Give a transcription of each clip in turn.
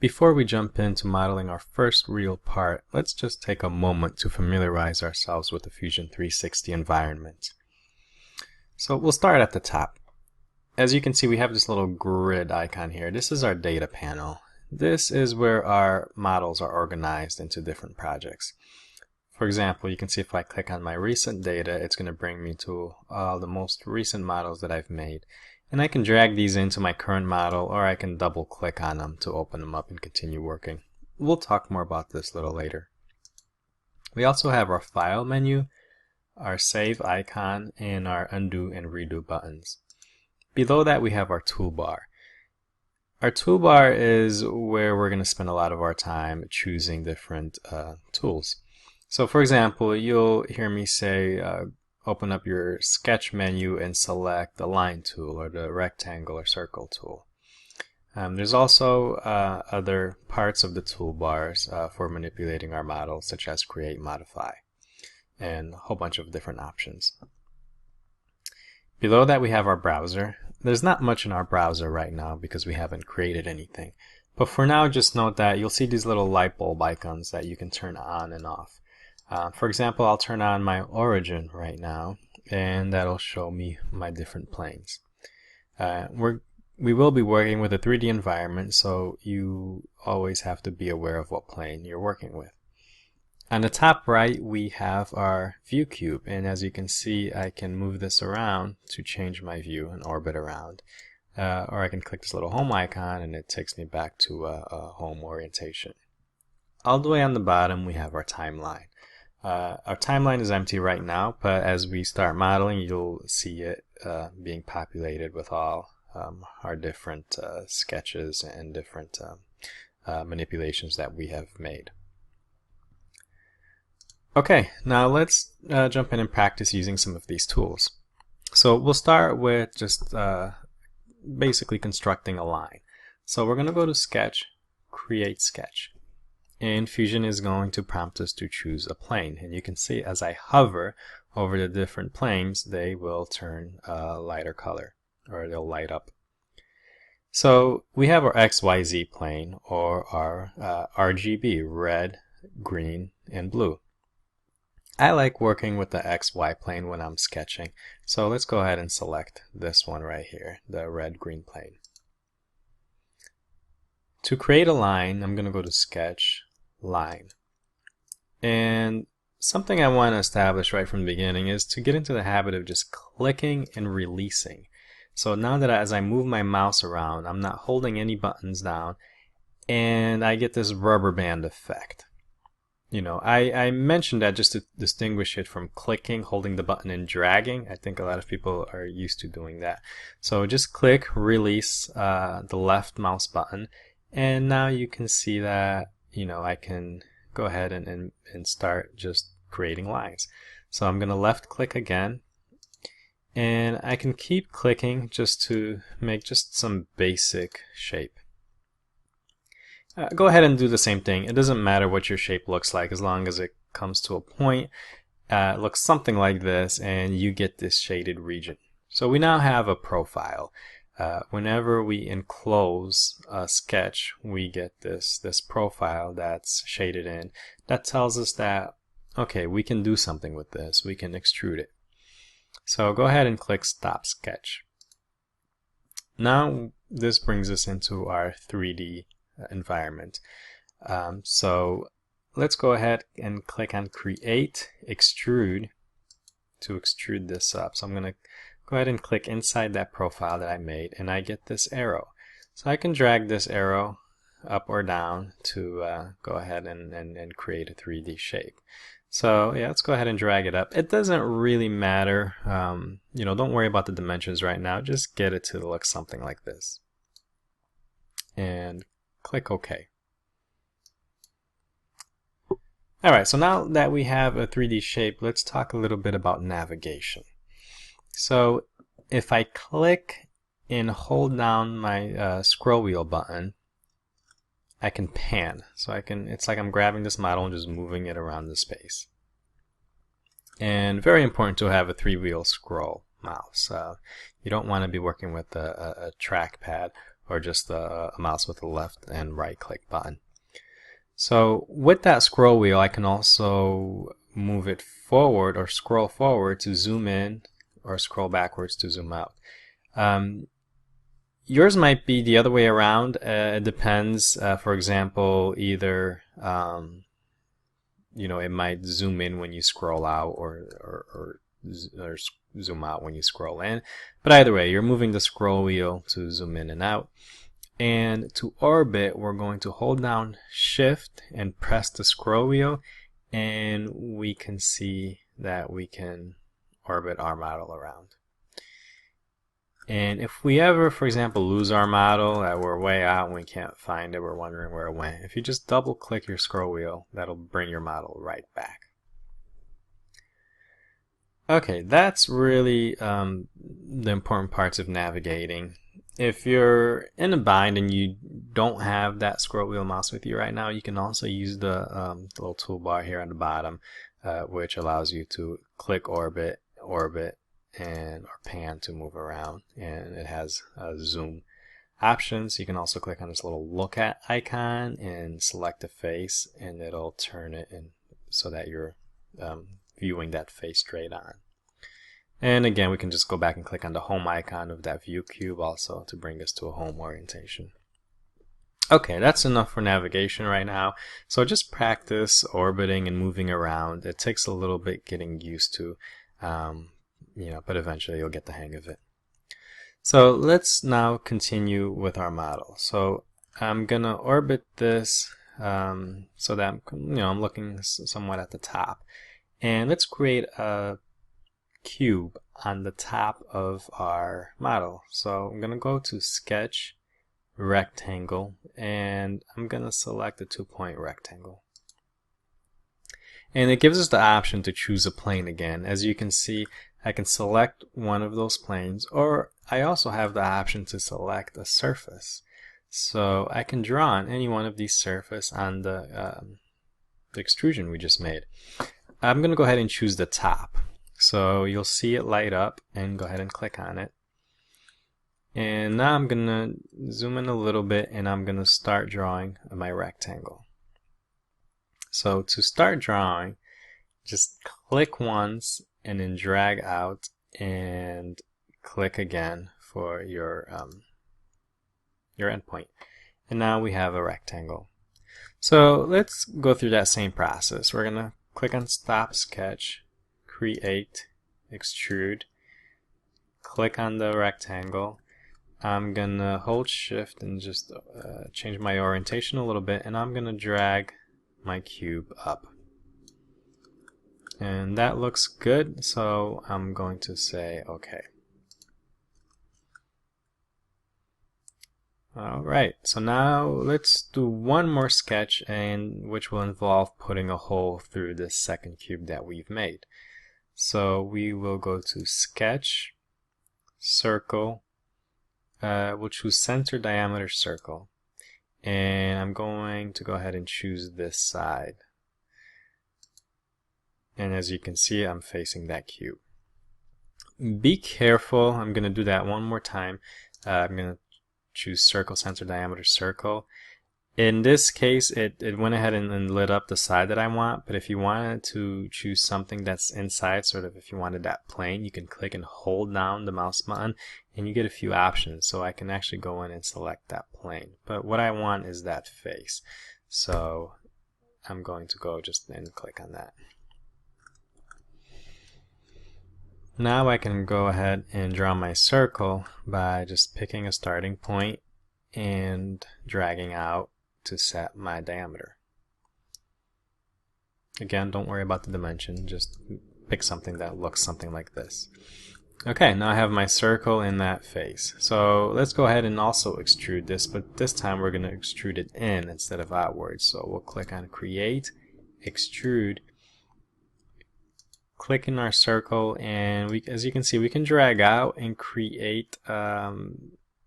Before we jump into modeling our first real part, let's just take a moment to familiarize ourselves with the Fusion 360 environment. So we'll start at the top. As you can see, we have this little grid icon here. This is our data panel. This is where our models are organized into different projects. For example, you can see if I click on my recent data, it's going to bring me to all the most recent models that I've made. And I can drag these into my current model, or I can double click on them to open them up and continue working. We'll talk more about this a little later. We also have our File menu, our Save icon, and our Undo and Redo buttons. Below that we have our toolbar. Our toolbar is where we're going to spend a lot of our time choosing different tools. So for example, you'll hear me say open up your sketch menu and select the line tool or the rectangle or circle tool. There's also other parts of the toolbars for manipulating our models, such as create, modify, and a whole bunch of different options. Below that we have our browser. There's not much in our browser right now because we haven't created anything. But for now, just note that you'll see these little light bulb icons that you can turn on and off. For example, I'll turn on my origin right now, and that'll show me my different planes. We will be working with a 3D environment, so you always have to be aware of what plane you're working with. On the top right, we have our view cube, and as you can see, I can move this around to change my view and orbit around. Or I can click this little home icon, and it takes me back to a home orientation. All the way on the bottom, we have our timeline. Our timeline is empty right now, but as we start modeling, you'll see it being populated with all our different sketches and different manipulations that we have made. Okay, now let's jump in and practice using some of these tools. So we'll start with just basically constructing a line. So we're going to go to Sketch, Create Sketch. And Fusion is going to prompt us to choose a plane. And you can see as I hover over the different planes, they will turn a lighter color, or they'll light up. So we have our XYZ plane, or our RGB, red, green, and blue. I like working with the XY plane when I'm sketching. So let's go ahead and select this one right here, the red-green plane. To create a line, I'm going to go to Sketch, Line. And something I want to establish right from the beginning is to get into the habit of just clicking and releasing. So now that as I move my mouse around, I'm not holding any buttons down, and I get this rubber band effect. You know, I mentioned that just to distinguish it from clicking, holding the button, and dragging. I think a lot of people are used to doing that. So just click, release the left mouse button, and now you can see that, you know, I can go ahead and start just creating lines. So I'm going to left click again, and I can keep clicking just to make just some basic shape. Go ahead and do the same thing. It doesn't matter what your shape looks like as long as it comes to a point. It looks something like this, and you get this shaded region. So we now have a profile. Whenever we enclose a sketch, we get this profile that's shaded in. That tells us that, okay, we can do something with this. We can extrude it. So go ahead and click Stop Sketch. Now this brings us into our 3D environment. So let's go ahead and click on Create, Extrude to extrude this up. So I'm going to go ahead and click inside that profile that I made, and I get this arrow. So I can drag this arrow up or down to go ahead and create a 3D shape. So yeah, let's go ahead and drag it up. It doesn't really matter. You know, don't worry about the dimensions right now. Just get it to look something like this. And click OK. Alright, so now that we have a 3D shape, let's talk a little bit about navigation. So if I click and hold down my scroll wheel button, I can pan. So it's like I'm grabbing this model and just moving it around the space. And very important to have a 3-wheel scroll mouse. You don't want to be working with a trackpad or just a mouse with a left and right click button. So with that scroll wheel, I can also move it forward or scroll forward to zoom in, or scroll backwards to zoom out. Yours might be the other way around. It depends. For example, either it might zoom in when you scroll out, or zoom out when you scroll in. But either way, you're moving the scroll wheel to zoom in and out. And to orbit, we're going to hold down Shift and press the scroll wheel, and we can see that we can orbit our model around. And if we ever, for example, lose our model, that we're way out and we can't find it, we're wondering where it went, if you just double click your scroll wheel, that'll bring your model right back. Okay, that's really the important parts of navigating. If you're in a bind and you don't have that scroll wheel mouse with you right now, you can also use the little toolbar here on the bottom, which allows you to click orbit, and or pan to move around, and it has zoom options. You can also click on this little look at icon and select a face, and it'll turn it in so that you're viewing that face straight on. And again, we can just go back and click on the home icon of that view cube also to bring us to a home orientation. Okay, that's enough for navigation right now. So just practice orbiting and moving around. It takes a little bit getting used to, but eventually you'll get the hang of it. So let's now continue with our model. So I'm gonna orbit this so that I'm looking somewhat at the top, and let's create a cube on the top of our model. So I'm gonna go to Sketch, Rectangle, and I'm gonna select a 2-point rectangle. And it gives us the option to choose a plane again. As you can see, I can select one of those planes, or I also have the option to select a surface. So I can draw on any one of these surfaces on the extrusion we just made. I'm going to go ahead and choose the top. So you'll see it light up, and go ahead and click on it. And now I'm going to zoom in a little bit, and I'm going to start drawing my rectangle. So to start drawing, just click once and then drag out, and click again for your endpoint. And now we have a rectangle. So let's go through that same process. We're going to click on Stop Sketch, Create, Extrude, click on the rectangle. I'm going to hold Shift and just change my orientation a little bit, and I'm going to drag my cube up. And that looks good, so I'm going to say OK. Alright, so now let's do one more sketch, and which will involve putting a hole through this second cube that we've made. So we will go to Sketch, Circle, we'll choose Center Diameter Circle, and I'm going to go ahead and choose this side. And as you can see, I'm facing that cube. Be careful, I'm going to do that one more time. I'm going to choose Circle, Center Diameter Circle. In this case, it went ahead and lit up the side that I want, but if you wanted to choose something that's inside, sort of if you wanted that plane, you can click and hold down the mouse button, and you get a few options. So I can actually go in and select that plane. But what I want is that face. So I'm going to go just and click on that. Now I can go ahead and draw my circle by just picking a starting point and dragging out to set my diameter. Again, don't worry about the dimension, just pick something that looks something like this. Okay, now I have my circle in that face. So let's go ahead and also extrude this, but this time we're going to extrude it in instead of outwards. So we'll click on Create, Extrude, click in our circle, and as you can see, we can drag out and create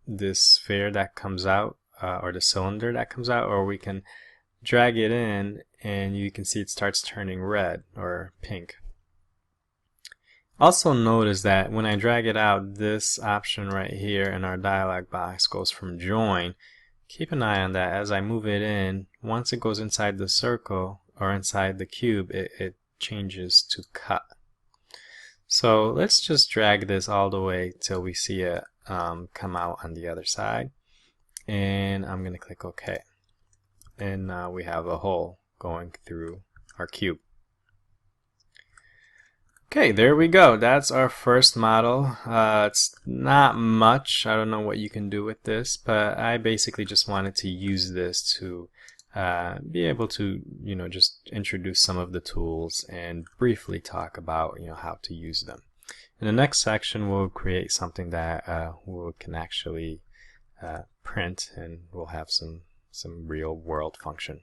this sphere that comes out, or the cylinder that comes out, or we can drag it in and you can see it starts turning red or pink. Also notice that when I drag it out, this option right here in our dialog box goes from join. Keep an eye on that. As I move it in, once it goes inside the circle or inside the cube, it changes to cut. So let's just drag this all the way till we see it come out on the other side. And I'm going to click OK. And now we have a hole going through our cube. Okay, there we go. That's our first model. It's not much. I don't know what you can do with this, but I basically just wanted to use this to be able to, just introduce some of the tools and briefly talk about, how to use them. In the next section, we'll create something that we can actually print, and we'll have some real world function.